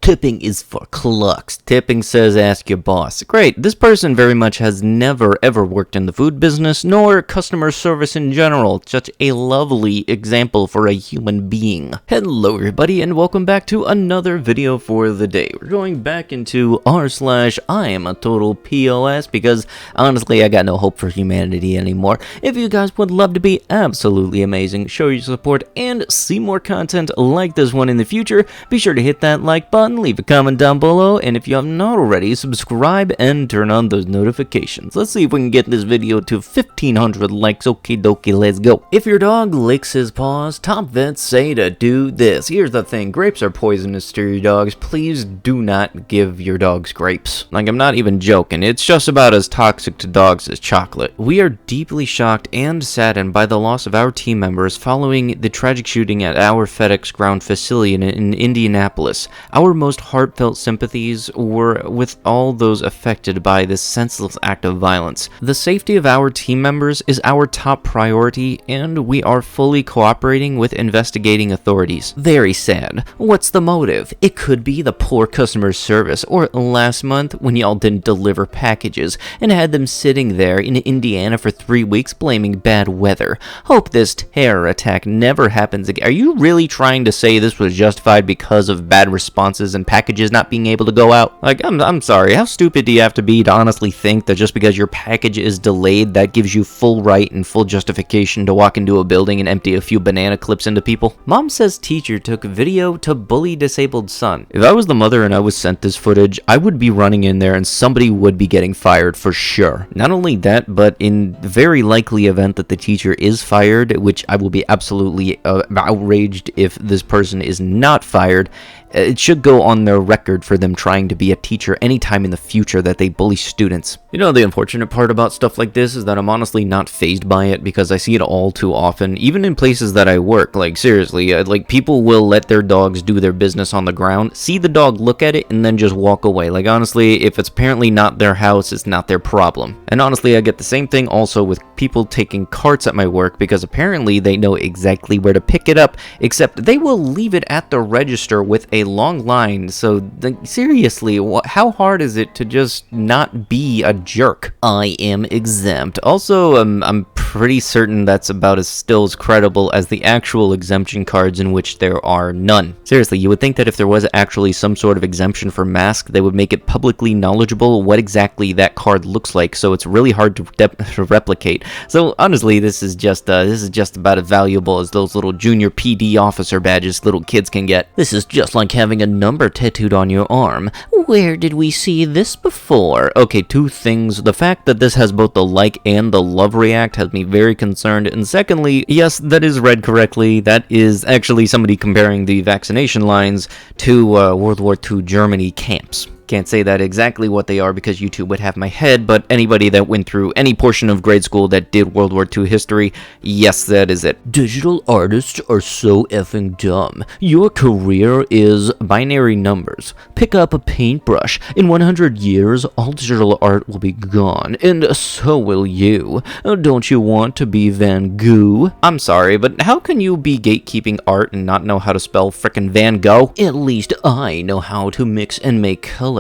Tipping is for clucks. Tipping says ask your boss. Great, this person very much has never ever worked in the food business, nor customer service in general. Such a lovely example for a human being. Hello everybody, and welcome back to another video for the day. We're going back into r/iamatotalpos because honestly I got no hope for humanity anymore. If you guys would love to be absolutely amazing, show your support, and see more content like this one in the future, be sure to hit that like button, leave a comment down below, and if you have not already, subscribe and turn on those notifications. Let's see if we can get this video to 1500 likes. Okie dokie, let's go. If your dog licks his paws, top vets say to do this. Here's the thing, grapes are poisonous to your dogs. Please do not give your dogs grapes. Like, I'm not even joking. It's just about as toxic to dogs as chocolate. We are deeply shocked and saddened by the loss of our team members following the tragic shooting at our FedEx ground facility in Indianapolis. Our most heartfelt sympathies were with all those affected by this senseless act of violence. The safety of our team members is our top priority, and we are fully cooperating with investigating authorities. Very sad. What's the motive? It could be the poor customer service, or last month when y'all didn't deliver packages and had them sitting there in Indiana for 3 weeks blaming bad weather. Hope this terror attack never happens again. Are you really trying to say this was justified because of bad responses and packages not being able to go out? Like, I'm sorry, how stupid do you have to be to honestly think that just because your package is delayed, that gives you full right and full justification to walk into a building and empty a few banana clips into people? Mom says teacher took video to bully disabled son. If I was the mother and I was sent this footage, I would be running in there and somebody would be getting fired for sure. Not only that, but in the very likely event that the teacher is fired, which I will be absolutely outraged if this person is not fired, it should go on their record for them trying to be a teacher anytime in the future that they bully students. You know, the unfortunate part about stuff like this is that I'm honestly not fazed by it because I see it all too often, even in places that I work. Like, seriously, like, people will let their dogs do their business on the ground, see the dog, look at it, and then just walk away. Like, honestly, if it's apparently not their house, it's not their problem. And honestly, I get the same thing also with people taking carts at my work because apparently they know exactly where to pick it up, except they will leave it at the register with a long line. So seriously, how hard is it to just not be a jerk? I am exempt. Also, I'm pretty certain that's about as still as credible as the actual exemption cards, in which there are none. Seriously, you would think that if there was actually some sort of exemption for masks, they would make it publicly knowledgeable what exactly that card looks like, so it's really hard to replicate. So honestly, this is just about as valuable as those little junior PD officer badges little kids can get. This is just like having a number tattooed on your arm. Where did we see this before? Okay, two things. The fact that this has both the like and the love react has me very concerned. And secondly, yes, that is read correctly. That is actually somebody comparing the vaccination lines to World War II Germany camps. Can't say that exactly what they are because YouTube would have my head, but anybody that went through any portion of grade school that did World War II history, yes, that is it. Digital artists are so effing dumb. Your career is binary numbers. Pick up a paintbrush. In 100 years, all digital art will be gone, and so will you. Don't you want to be Van Gogh? I'm sorry, but how can you be gatekeeping art and not know how to spell frickin' Van Gogh? At least I know how to mix and make colors.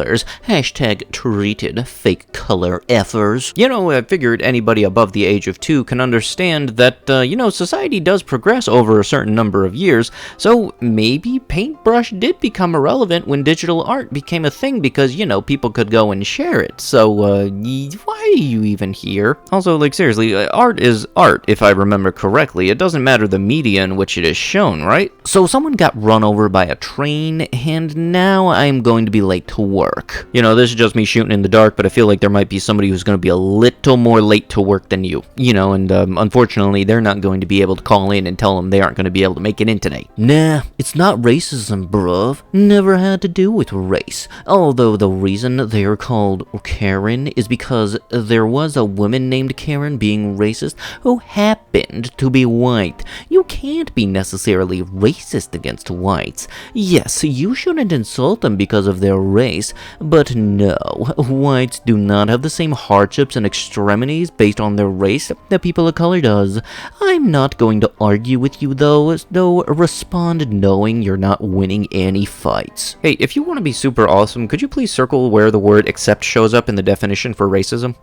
Hashtag treated, fake color effers. You know, I figured anybody above the age of 2 can understand that, you know, society does progress over a certain number of years, so maybe paintbrush did become irrelevant when digital art became a thing because, you know, people could go and share it. So, why are you even here? Also, like, seriously, art is art, if I remember correctly. It doesn't matter the media in which it is shown, right? So someone got run over by a train, and now I'm going to be late to work. You know, this is just me shooting in the dark, but I feel like there might be somebody who's going to be a little more late to work than you. You know, and unfortunately, they're not going to be able to call in and tell them they aren't going to be able to make it in today. Nah, it's not racism, bruv. Never had to do with race. Although the reason they are called Karen is because there was a woman named Karen being racist who happened to be white. You can't be necessarily racist against whites. Yes, you shouldn't insult them because of their race, but no, whites do not have the same hardships and extremities based on their race that people of color does. I'm not going to argue with you though respond knowing you're not winning any fights. Hey, if you want to be super awesome, could you please circle where the word accept shows up in the definition for racism?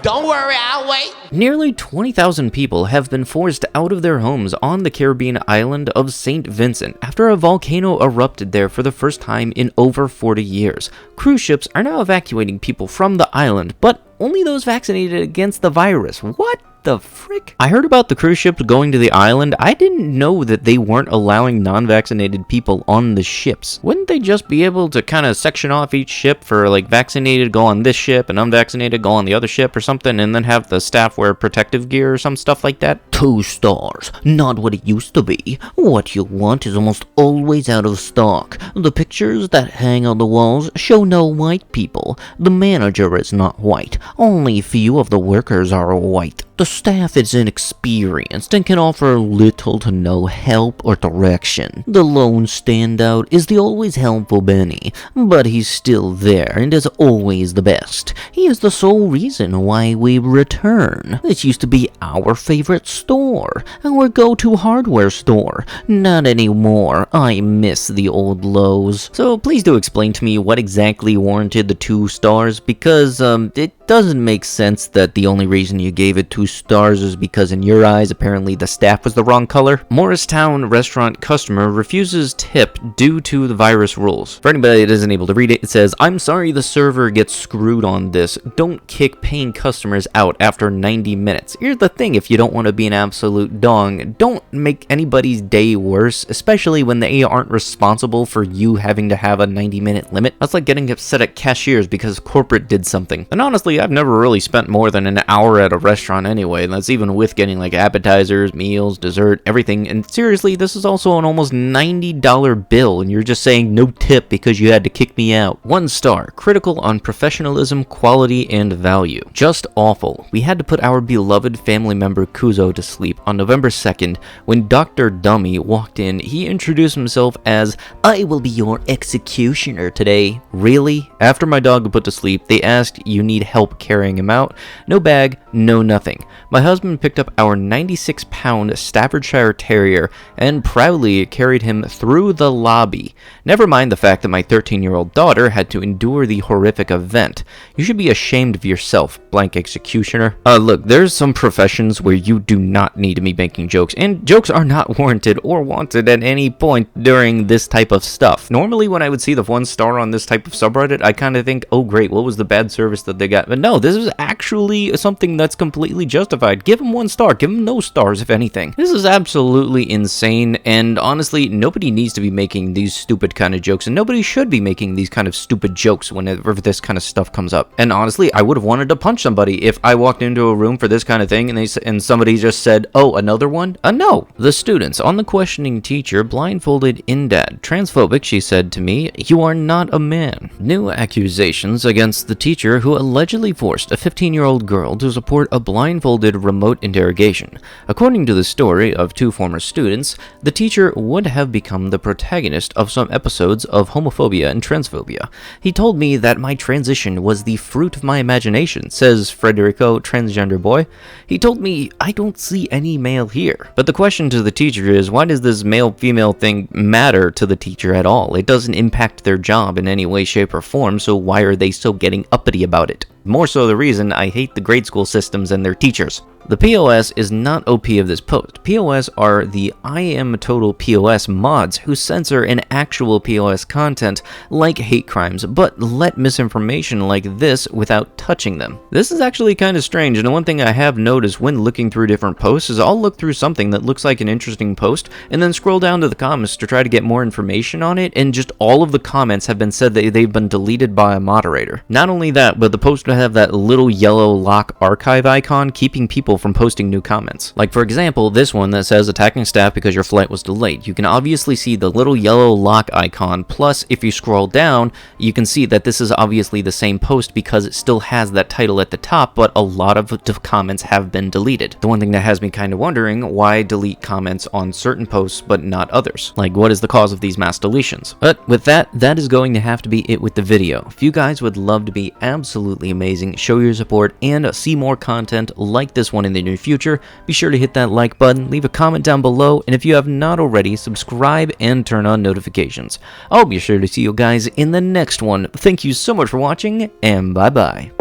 Don't worry, I'll wait. Nearly 20,000 people have been forced out of their homes on the Caribbean island of St. Vincent after a volcano erupted there for the first time in over 40 years. Cruise ships are now evacuating people from the island, but only those vaccinated against the virus. What the frick? I heard about the cruise ships going to the island. I didn't know that they weren't allowing non-vaccinated people on the ships. Wouldn't they just be able to kind of section off each ship for like vaccinated go on this ship and unvaccinated go on the other ship or something, and then have the staff wear protective gear or some stuff like that? 2 stars, not what it used to be. What you want is almost always out of stock. The pictures that hang on the walls show no white people. The manager is not white. Only few of the workers are white. The staff is inexperienced and can offer little to no help or direction. The lone standout is the always helpful Benny, but he's still there and is always the best. He is the sole reason why we return. This used to be our favorite store, our go-to hardware store. Not anymore. I miss the old Lowe's. So please do explain to me what exactly warranted the 2 stars, because it doesn't make sense that the only reason you gave it 2 stars is because in your eyes apparently the staff was the wrong color. Morristown restaurant customer refuses tip due to the virus rules. For anybody that isn't able to read it, it says, "I'm sorry the server gets screwed on this. Don't kick paying customers out after 90 minutes. Here's the thing, if you don't want to be an absolute dong, don't make anybody's day worse, especially when they aren't responsible for you having to have a 90-minute limit. That's like getting upset at cashiers because corporate did something. And honestly, I've never really spent more than an hour at a restaurant anyway, and that's even with getting like appetizers, meals, dessert, everything. And seriously, this is also an almost $90 bill, and you're just saying no tip because you had to kick me out. 1 star, critical on professionalism, quality, and value. Just awful. We had to put our beloved family member Kuzo to sleep on November 2nd. When Dr. Dummy walked in, he introduced himself as, "I will be your executioner today." Really? After my dog got put to sleep, they asked, "You need help carrying him out?" No bag, no nothing. My husband picked up our 96-pound Staffordshire Terrier and proudly carried him through the lobby. Never mind the fact that my 13-year-old daughter had to endure the horrific event. You should be ashamed of yourself, blank executioner. Look, there's some professions where you do not need to be making jokes, and jokes are not warranted or wanted at any point during this type of stuff. Normally when I would see the 1 star on this type of subreddit, I kind of think, oh great, what was the bad service that they got? But no, this is actually something that's completely justified. Give him 1 star, give him no stars if anything. This is absolutely insane, and honestly, nobody needs to be making these stupid kind of jokes, and nobody should be making these kind of stupid jokes whenever this kind of stuff comes up. And honestly, I would have wanted to punch somebody if I walked into a room for this kind of thing and somebody just said, "Oh, another one?" No. The students on the questioning teacher blindfolded Indad. "Transphobic," she said to me. "You are not a man." New accusations against the teacher who allegedly forced a 15-year-old girl to support a blindfolded remote interrogation. According to the story of 2 former students, the teacher would have become the protagonist of some episodes of homophobia and transphobia. "He told me that my transition was the fruit of my imagination," says Frederico, transgender boy. "He told me I don't see any male here." But the question to the teacher is, why does this male-female thing matter to the teacher at all? It doesn't impact their job in any way, shape, or form, so why are they so getting uppity about it? More so the reason I hate the grade school systems and their teachers. The POS is not OP of this post. POS are the iamatotalpieceofsh mods who censor an actual POS content like hate crimes, but let misinformation like this without touching them. This is actually kind of strange, and one thing I have noticed when looking through different posts is I'll look through something that looks like an interesting post, and then scroll down to the comments to try to get more information on it, and just all of the comments have been said that they've been deleted by a moderator. Not only that, but the post would have that little yellow lock archive icon keeping people from posting new comments. Like for example, this one that says attacking staff because your flight was delayed. You can obviously see the little yellow lock icon, plus if you scroll down, you can see that this is obviously the same post because it still has that title at the top, but a lot of the comments have been deleted. The one thing that has me kind of wondering, why delete comments on certain posts but not others? Like, what is the cause of these mass deletions? But with that is going to have to be it with the video. If you guys would love to be absolutely amazing, show your support, and see more content like this one in the near future, be sure to hit that like button, leave a comment down below, and if you have not already, subscribe and turn on notifications. I'll be sure to see you guys in the next one. Thank you so much for watching, and bye-bye.